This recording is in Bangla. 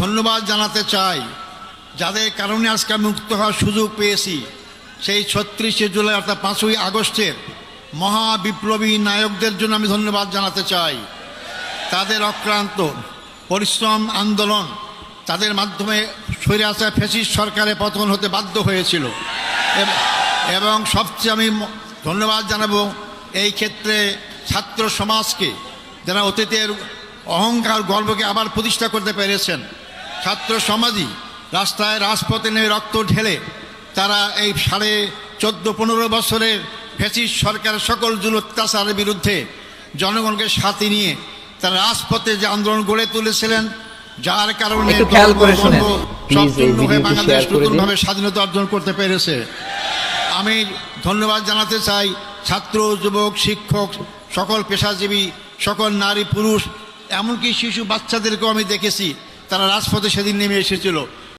ধন্যবাদ জানাতে চাই যাদের কারণে আজকে মুক্ত হওয়ার সুযোগ পেয়েছি। সেই ৩৬শে জুলাই অর্থাৎ ৫ই আগস্টের মহাবিপ্লবী নায়কদের জন্য আমি ধন্যবাদ জানাতে চাই। তাদের অক্লান্ত পরিশ্রম আন্দোলন, তাদের মাধ্যমে স্বৈরাচার ফ্যাসিস্ট সরকারের পতন হতে বাধ্য হয়েছিল। এবং সবচেয়ে আমি ধন্যবাদ জানাবো এই ক্ষেত্রে ছাত্র সমাজকে, যারা অতীতের অহংকার গর্বকে আবার প্রতিষ্ঠা করতে পেরেছেন। ছাত্র সমাজই রাস্তায় রাজপথে নেমে রক্ত ঢেলে তারা এই 14.5 বছরের ফ্যাসিস্ট সরকারের সকল জুল অত্যাচারের বিরুদ্ধে জনগণকে সাথে নিয়ে তারা রাজপথে যে আন্দোলন গড়ে তুলেছিলেন, যার কারণে বাংলাদেশ নতুনভাবে স্বাধীনতা অর্জন করতে পেরেছে। আমি ধন্যবাদ জানাতে চাই ছাত্র, যুবক, শিক্ষক, সকল পেশাজীবী, সকল নারী পুরুষ, এমনকি শিশু বাচ্চাদেরকেও আমি দেখেছি তারা রাজপথে সেদিন নেমে এসেছিল।